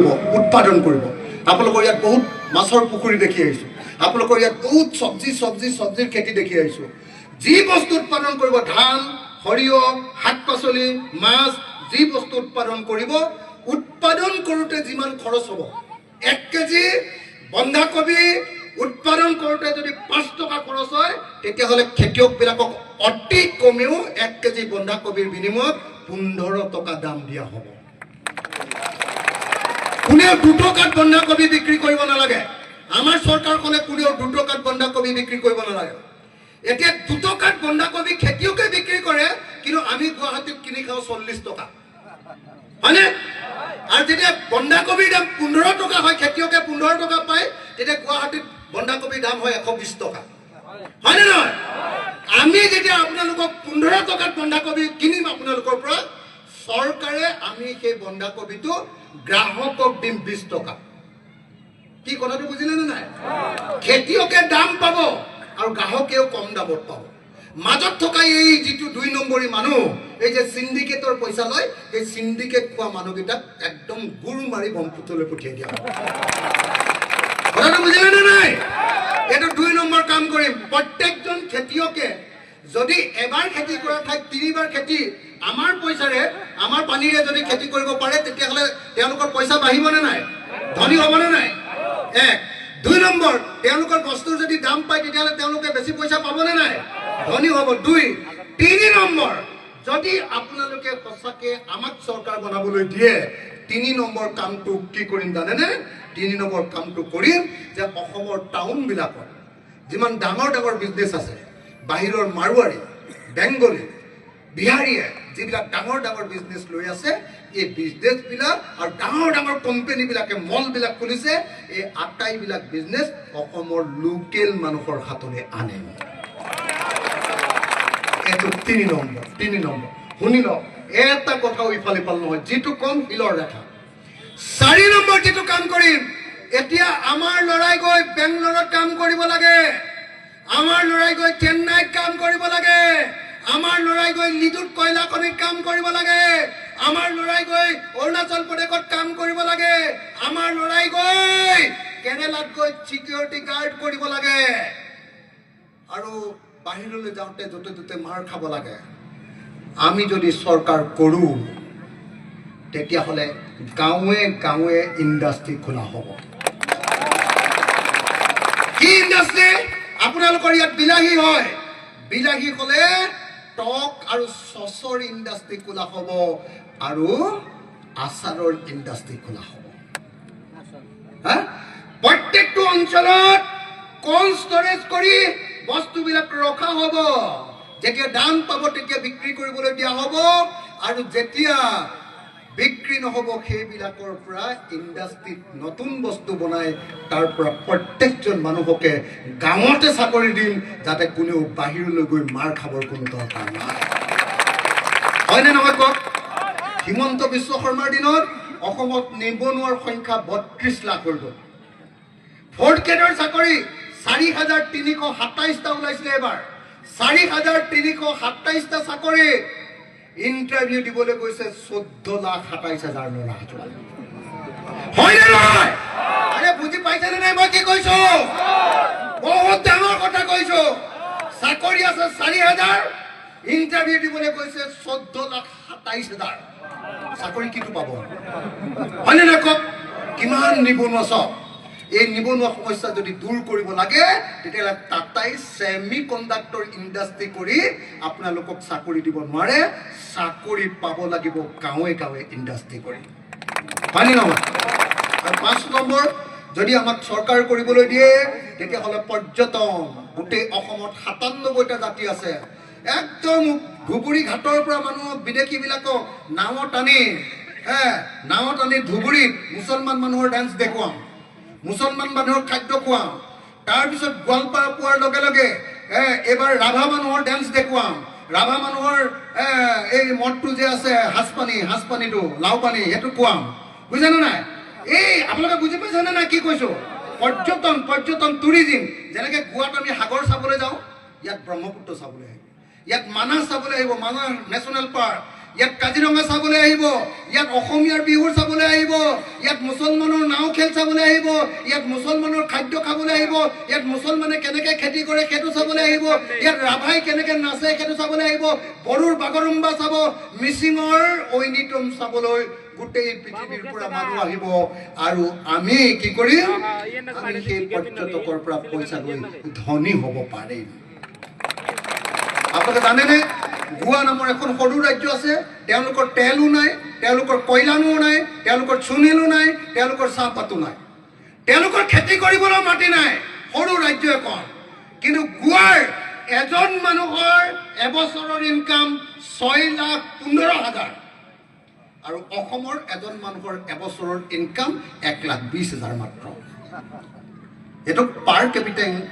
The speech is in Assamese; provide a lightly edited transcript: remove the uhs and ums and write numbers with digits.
উৎপাদন কৰিব। আপোনালোকৰ ইয়াত বহুত মাছৰ পুখুৰী দেখি আহিছোঁ, আপোনালোকৰ ইয়াত বহুত চব্জিৰ খেতি দেখি আহিছোঁ। যি বস্তু উৎপাদন কৰিব, ধান, সৰিয়হ, শাক পাচলি, মাছ, যি বস্তু উৎপাদন কৰিব, উৎপাদন কৰোঁতে যিমান খৰচ হ'ব, 1 কেজি বন্ধাকবি উৎপাদন কৰোঁতে যদি 5 টকা খৰচ হয়, তেতিয়াহ'লে খেতিয়কবিলাকক অতি কমেও 1 কেজি বন্ধাকবিৰ বিনিময়ত 15 টকা দাম দিয়া হ'ব। কোনেও 2 টকাত বন্ধাকবি বিক্ৰী কৰিব নালাগে। আমাৰ চৰকাৰখনে কোনেও 2 টকাত বন্ধাকবি বিক্ৰী কৰিব নালাগে। এতিয়া 2 টকাত বন্ধাকবি খেতিয়কে বিক্ৰী কৰে, কিন্তু আমি গুৱাহাটীত কিনি খাওঁ 40 টকা, হয়নে? আৰু যেতিয়া বন্ধাকবিৰ দাম 15 টকা হয়, খেতিয়কে 15 টকা পায়, তেতিয়া গুৱাহাটীত বন্ধাকবিৰ দাম হয় 120 টকা, হয়নে নহয়? আমি যেতিয়া আপোনালোকক 15 টকাত বন্ধাকবি কিনিম আপোনালোকৰ পৰা, চৰকাৰে আমি সেই বন্ধাকবিটো গ্ৰাহকক দিম 20 টকা। কি কথাটো বুজিলে নে নাই? খেতিয়কে দাম পাব আৰু গ্ৰাহকেও কম দামত পাব। মাজত থকা এই যিটো 2 নম্বৰী মানুহ, এই যে সিন্ডিকেটৰ পইচা লয়, এই সিন্ডিকেট খোৱা মানুহকেইটাক একদম গুৰ মাৰি ব্ৰহ্মপুত্ৰলৈ পঠিয়াই দিয়া হ'ব। কথাটো বুজিলে নে নাই? এইটো 2 নম্বৰ কাম কৰিম। প্ৰত্যেকজন খেতিয়কে যদি এবাৰ খেতি কৰা ঠাইত 3বাৰ খেতি আমাৰ পইচাৰে, আমাৰ পানীৰে যদি খেতি কৰিব পাৰে, তেতিয়াহ'লে তেওঁলোকৰ পইচা বাঢ়িবনে নাই? ধনী হ'বনে নাই? 1 2 নম্বৰ, তেওঁলোকৰ বস্তুৰ যদি দাম পায়, তেতিয়াহ'লে তেওঁলোকে বেছি পইচা পাবনে নাই? ধনী হ'ব। 2 3 নম্বৰ, যদি আপোনালোকে সঁচাকে আমাক চৰকাৰ বনাবলৈ দিয়ে, 3 নম্বৰ কামটো কি কৰিম জানেনে? 3 নম্বৰ কামটো কৰিম যে অসমৰ টাউনবিলাকত যিমান ডাঙৰ ডাঙৰ বিজনেছ আছে, বাহিৰৰ মাৰোৱাৰী, বেংগলী, বিহাৰীয়ে যিবিলাক ডাঙৰ ডাঙৰ বিজনেছ লৈ আছে, এই বিজনেছবিলাক আৰু ডাঙৰ ডাঙৰ কোম্পানীবিলাকে মলবিলাক খুলিছে, এই আটাইবিলাক বিজনেছ অসমৰ লোকেল মানুহৰ হাতলৈ আনে। এইটো 3 নম্বৰ। 3 নম্বৰ শুনি লওক, এটা কথাও ইফাল ইফাল নহয়, যিটো কম শিলৰ ৰেখা। 4 নম্বৰ যিটো কাম কৰিম, এতিয়া আমাৰ ল'ৰাই গৈ বেংগলোৰত কাম কৰিব লাগে, আমাৰ ল'ৰাই গৈ চেন্নাইত কাম কৰিব লাগে, আমাৰ ল'ৰাই গৈ লিডুত কয়লা খনিত কাম কৰিব লাগে, আমাৰ ল'ৰাই গৈ অৰুণাচল প্ৰদেশত কাম কৰিব লাগে, আমাৰ ল'ৰাই গৈ কেৰেলাত গৈ চিকিউৰিটি গাৰ্ড কৰিব লাগে, আৰু বাহিৰলৈ যাওঁতে য'তে ত'তে মাৰ খাব লাগে। আমি যদি চৰকাৰ কৰোঁ, তেতিয়াহ'লে গাঁৱে গাঁৱে ইণ্ডাষ্ট্ৰি খোলা হ'ব। কি ইণ্ডাষ্ট্ৰি? আপোনালোকৰ ইয়াত বিলাহী হয়, বিলাহী হ'লে টক আৰু চচৰ ইণ্ডাষ্ট্ৰি খোলা হ'ব, আৰু আচাৰৰ ইণ্ডাষ্ট্ৰি খোলা হ'ব। প্ৰত্যেকটো অঞ্চলত কোল্ড ষ্টৰেজ কৰি বস্তুবিলাক ৰখা হ'ব। যেতিয়া দাম পাব, তেতিয়া বিক্ৰী কৰিবলৈ দিয়া হ'ব, আৰু যেতিয়া বিক্ৰী নহ'ব, সেইবিলাকৰ পৰা ইণ্ডাষ্ট্ৰিত নতুন বস্তু বনাই তাৰ পৰা প্ৰত্যেকজন মানুহকে গাঁৱতে চাকৰি দিম, যাতে কোনেও বাহিৰলৈ গৈ মাৰ খাবৰ কোনো দৰকাৰ নাই। হয়নে নহয় কওক? হিমন্ত বিশ্ব শৰ্মাৰ দিনত অসমত নিবনুৱাৰ সংখ্যা 32 লাখ হৈ গ'ল। 4th গ্ৰেডৰ চাকৰি 4,327টা ওলাইছিলে এবাৰ। 4,327টা চাকৰি ইণ্টাৰভিউ দিবলৈ গৈছে 14,27,000 ল'ৰা। হয়নে নহয়? আৰে বুজি পাইছেনে নাই মই কি কৈছো? বহুত ডাঙৰ কথা কৈছো। চাকৰি আছে 4,000, ইণ্টাৰভিউ দিবলৈ গৈছে 14,27,000। চাকৰি কিটো পাব? হয়নে নাই কওক? কিমান নিবনুৱা চাওক। এই নিবনুৱা সমস্যা যদি দূৰ কৰিব লাগে, তেতিয়াহ'লে টাটাই ছেমি কণ্ডাক্টৰ ইণ্ডাষ্ট্ৰি কৰি আপোনালোকক চাকৰি দিব নোৱাৰে। চাকৰি পাব লাগিব গাঁৱে গাঁৱে ইণ্ডাষ্ট্ৰি কৰি, হয়নে নহয়? আৰু 5 নম্বৰ, যদি আমাক চৰকাৰ কৰিবলৈ দিয়ে, তেতিয়াহ'লে পৰ্যটন। গোটেই অসমত 97টা জাতি আছে। একদম ধুবুৰী ঘাটৰ পৰা মানুহ বিদেশীবিলাকক নাৱত আনি ধুবুৰীত মুছলমান মানুহৰ ডান্স দেখুৱাম, মুছলমান মানুহৰ খাদ্য খুৱাম। তাৰপিছত গোৱালপাৰা পোৱাৰ লগে লগে এইবাৰ ৰাভা মানুহৰ ডান্স দেখুৱাম। ৰাভা মানুহৰ এই মদটো যে আছে, সাজপানীটো লাও পানী, সেইটো খুৱাম। বুজিছেনে নাই? এই আপোনালোকে বুজি পাইছেনে নাই কি কৈছো? পৰ্যটন টুৰিজিম। যেনেকে গোৱাত আমি সাগৰ চাবলৈ যাওঁ, ইয়াত ব্ৰহ্মপুত্ৰ চাবলৈ আহিব, ইয়াত মানাহ চাবলৈ আহিব, মানাহ নেশ্যনেল পাৰ্ক, ইয়াত কাজিৰঙা চাবলৈ আহিব, ইয়াত অসমীয়াৰ বিহু চাবলৈ আহিব, ইয়াত মুছলমানৰ নাও খেল চাবলৈ আহিব, ইয়াত মুছলমানৰ খাদ্য খাবলৈ আহিব, ইয়াত মুছলমানে কেনেকৈ খেতি কৰে সেইটো চাবলৈ আহিব, ইয়াত ৰাভাই কেনেকৈ নাচে সেইটো চাবলৈ আহিব, বড়োৰ বাগৰুম্বা চাব, মিচিঙৰ ঐনিতম চাবলৈ গোটেই পৃথিৱীৰ পৰা মানুহ আহিব। আৰু আমি কি কৰিম? আমি সেই পৰ্যটকৰ পৰা পইচা লৈ ধনী হ'ব পাৰিম। আপোনালোকে জানেনে, গোৱা নামৰ এখন সৰু ৰাজ্য আছে, তেওঁলোকৰ তেলো নাই, তেওঁলোকৰ কয়লানো নাই, তেওঁলোকৰ চুনিলো নাই, তেওঁলোকৰ চাহপাতো নাই, তেওঁলোকৰ খেতি কৰিবলৈ মাটি নাই, সৰু ৰাজ্য এখন। কিন্তু গোৱাৰ এজন মানুহৰ এবছৰৰ ইনকাম 6,15,000 আৰু অসমৰ এজন মানুহৰ এবছৰৰ ইনকাম 1,20,000 মাত্ৰ। এইটো পাৰ কেপিটেল